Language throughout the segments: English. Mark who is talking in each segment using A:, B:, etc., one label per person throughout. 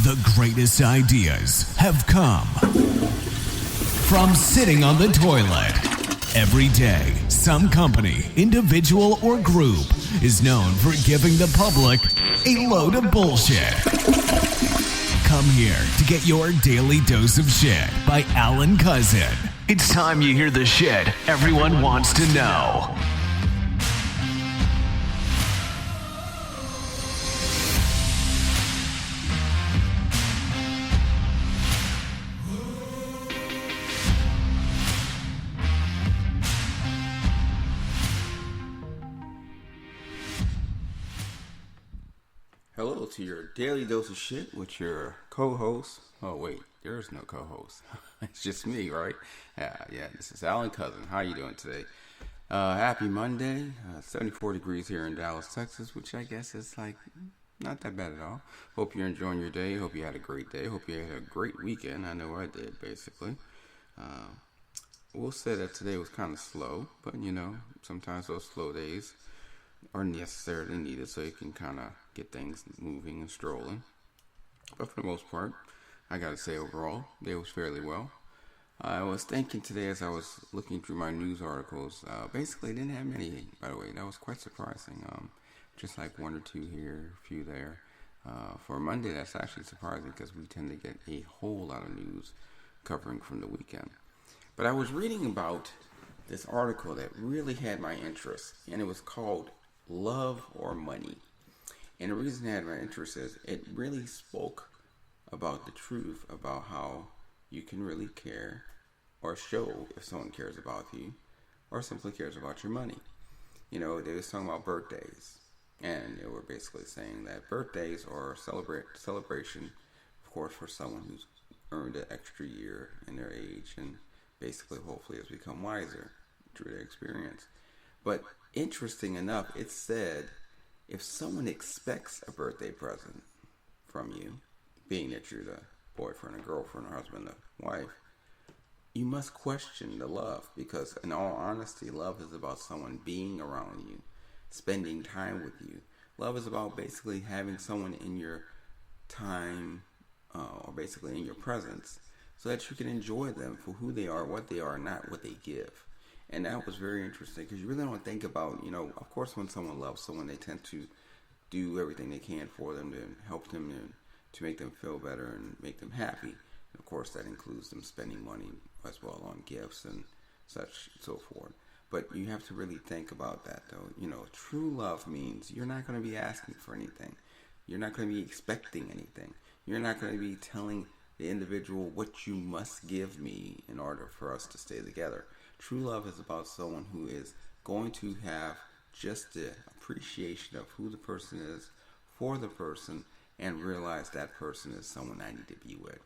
A: The greatest ideas have come from sitting on the toilet. Every day, some company, individual, or group is known for giving the public a load of bullshit. Come here to get your daily dose of shit by Alan Cousin. It's time you hear the shit everyone wants to know.
B: Hello to your daily dose of shit with your co-host. Oh wait, there's no co-host. It's just me, right? Yeah. This is Alan Cousin. How you doing today? Happy Monday. 74 degrees here in Dallas, Texas, which I guess is like not that bad at all. Hope you're enjoying your day. Hope you had a great day. Hope you had a great weekend. I know I did, basically. We'll say that today was kind of slow, but you know, sometimes those slow days are necessarily needed so you can kind of get things moving and strolling. But for the most part, I gotta say overall, day was fairly well. I was thinking today as I was looking through my news articles, basically didn't have many, by the way. That was quite surprising. Just like one or two here, a few there. For Monday, that's actually surprising because we tend to get a whole lot of news covering from the weekend. But I was reading about this article that really had my interest, and it was called Love or Money. And the reason it had my interest is it really spoke about the truth about how you can really care or show if someone cares about you or simply cares about your money. You know, they was talking about birthdays, and they were basically saying that birthdays are celebration, of course, for someone who's earned an extra year in their age and basically hopefully has become wiser through their experience. But interesting enough, it said if someone expects a birthday present from you, being that you're the boyfriend or girlfriend or husband or wife, you must question the love, because in all honesty, love is about someone being around you, spending time with you. Love is about basically having someone in your time or basically in your presence so that you can enjoy them for who they are, what they are, not what they give. And that was very interesting because you really don't think about, you know, of course, when someone loves someone, they tend to do everything they can for them to help them and to make them feel better and make them happy. And of course, that includes them spending money as well on gifts and such and so forth. But you have to really think about that, though. You know, true love means you're not going to be asking for anything. You're not going to be expecting anything. You're not going to be telling the individual what you must give me in order for us to stay together. True love is about someone who is going to have just the appreciation of who the person is for the person and realize that person is someone I need to be with.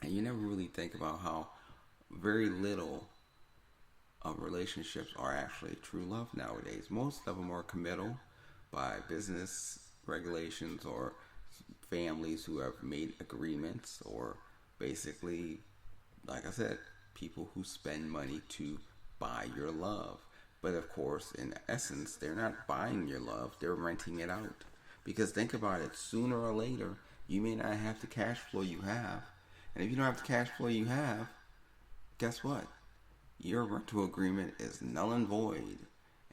B: And you never really think about how very little of relationships are actually true love nowadays. Most of them are committal by business regulations or families who have made agreements, or basically, like I said, people who spend money to buy your love. But of course, in essence, they're not buying your love, they're renting it out. Because think about it, sooner or later, you may not have the cash flow you have. And if you don't have the cash flow you have, guess what? Your rental agreement is null and void.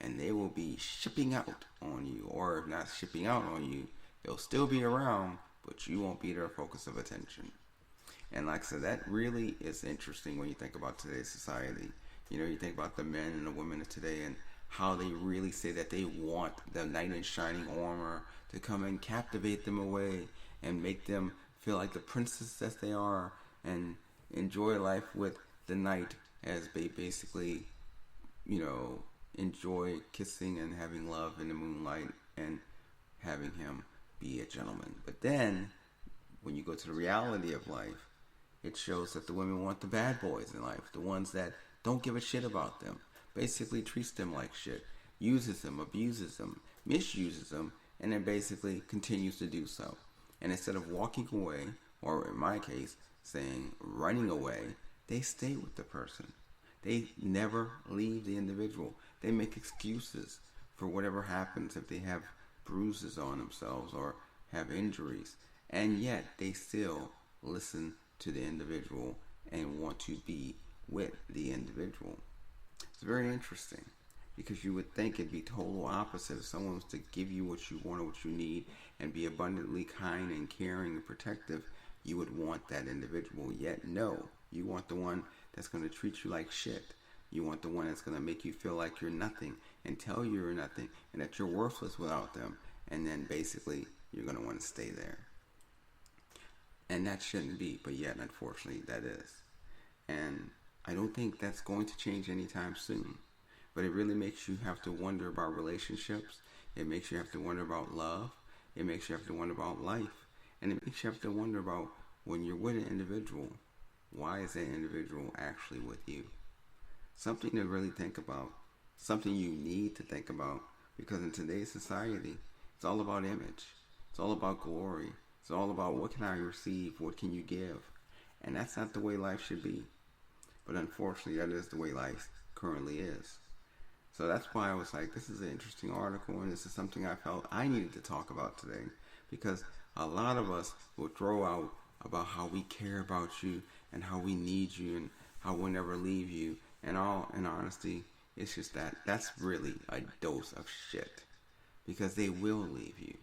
B: And they will be shipping out on you. Or if not shipping out on you, they'll still be around, but you won't be their focus of attention. And like I said, that really is interesting when you think about today's society. You know, you think about the men and the women of today and how they really say that they want the knight in shining armor to come and captivate them away and make them feel like the princess that they are and enjoy life with the knight as they basically, you know, enjoy kissing and having love in the moonlight and having him be a gentleman. But then, when you go to the reality of life, it shows that the women want the bad boys in life, the ones that don't give a shit about them, basically treats them like shit, uses them, abuses them, misuses them, and then basically continues to do so. And instead of walking away, or in my case, saying running away, they stay with the person. They never leave the individual. They make excuses for whatever happens if they have bruises on themselves or have injuries. and yet they still listen to the individual and want to be with the individual. It's very interesting, because you would think it'd be total opposite. If someone was to give you what you want or what you need and be abundantly kind and caring and protective, you would want that individual. Yet no, you want the one that's going to treat you like shit. You want the one that's going to make you feel like you're nothing and tell you you're nothing and that you're worthless without them. And then basically you're going to want to stay there. And that shouldn't be, but yet unfortunately that is. And I don't think that's going to change anytime soon. But it really makes you have to wonder about relationships. It makes you have to wonder about love. It makes you have to wonder about life. And it makes you have to wonder about, when you're with an individual, why is that individual actually with you? Something to really think about. Something you need to think about. Because in today's society, it's all about image. It's all about glory. It's all about, what can I receive? What can you give? And that's not the way life should be. But unfortunately, that is the way life currently is. So that's why I was like, this is an interesting article, and this is something I felt I needed to talk about today. Because a lot of us will throw out about how we care about you and how we need you and how we'll never leave you. And all in honesty, it's just that's really a dose of shit. Because they will leave you.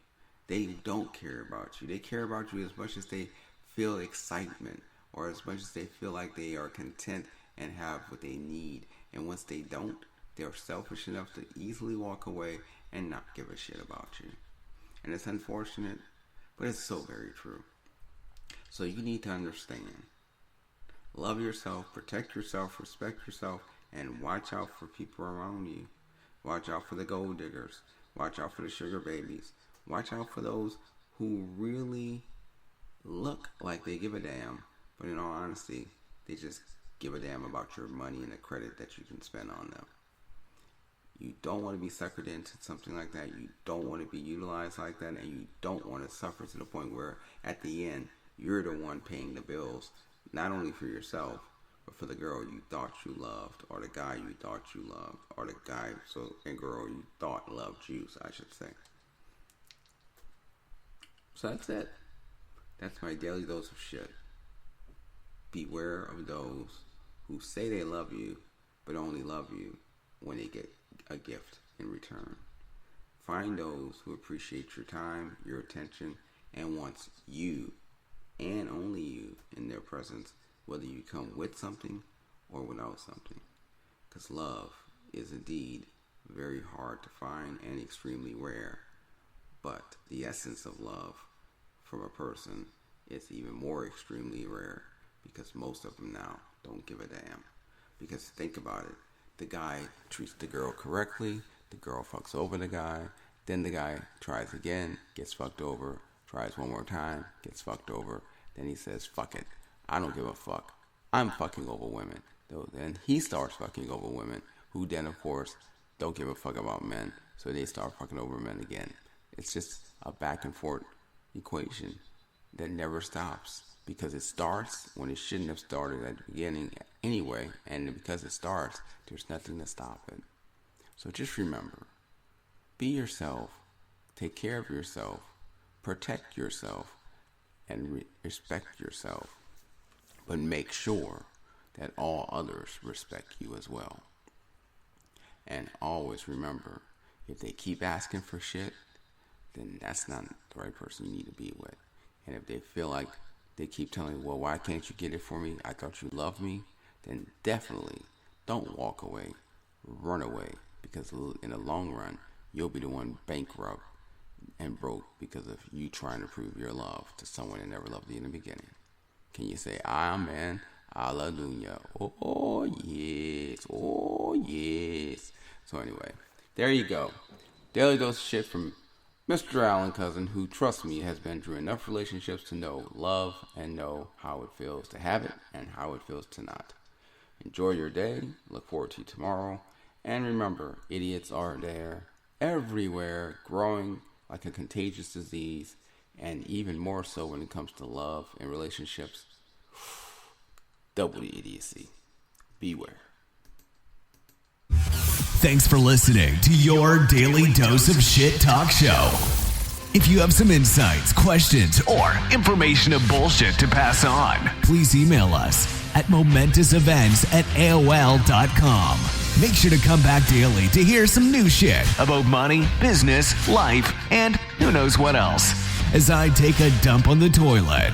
B: They don't care about you. They care about you as much as they feel excitement, or as much as they feel like they are content and have what they need. And once they don't, they're selfish enough to easily walk away and not give a shit about you. And it's unfortunate, but it's so very true. So you need to understand. Love yourself, protect yourself, respect yourself, and watch out for people around you. Watch out for the gold diggers. Watch out for the sugar babies. Watch out for those who really look like they give a damn, but in all honesty, they just give a damn about your money and the credit that you can spend on them. You don't want to be suckered into something like that. You don't want to be utilized like that, and you don't want to suffer to the point where at the end, you're the one paying the bills, not only for yourself, but for the girl you thought you loved, or the guy you thought you loved, or the guy and girl you thought loved you, I should say. So that's it. That's my daily dose of shit. Beware of those who say they love you, but only love you when they get a gift in return. Find those who appreciate your time, your attention, and wants you, and only you, in their presence, whether you come with something or without something. Because love is indeed very hard to find and extremely rare. But the essence of love from a person is even more extremely rare, because most of them now don't give a damn. Because think about it. The guy treats the girl correctly, the girl fucks over the guy, then the guy tries again, gets fucked over, tries one more time, gets fucked over, then he says, fuck it, I don't give a fuck, I'm fucking over women. Then he starts fucking over women, who then of course don't give a fuck about men, so they start fucking over men again. It's just a back and forth equation that never stops, because it starts when it shouldn't have started at the beginning anyway, and because it starts, there's nothing to stop it. So just remember, be yourself, take care of yourself, protect yourself, and respect yourself, but make sure that all others respect you as well. And always remember, if they keep asking for shit, then that's not the right person you need to be with. And if they feel like they keep telling you, well, why can't you get it for me? I thought you loved me. Then definitely don't walk away. Run away. Because in the long run, you'll be the one bankrupt and broke because of you trying to prove your love to someone that never loved you in the beginning. Can you say, Amen, Hallelujah? Oh, yes. Oh, yes. So anyway, there you go. Daily dose of shit from Mr. Alan Cousin, who, trust me, has been through enough relationships to know love and know how it feels to have it and how it feels to not. Enjoy your day. Look forward to tomorrow. And remember, idiots are there everywhere, growing like a contagious disease, and even more so when it comes to love and relationships. Double the idiocy. Beware.
A: Thanks for listening to your Daily Dose of Shit Talk Show. If you have some insights, questions, or information of bullshit to pass on, please email us at momentousevents@aol.com. Make sure to come back daily to hear some new shit about money, business, life, and who knows what else as I take a dump on the toilet.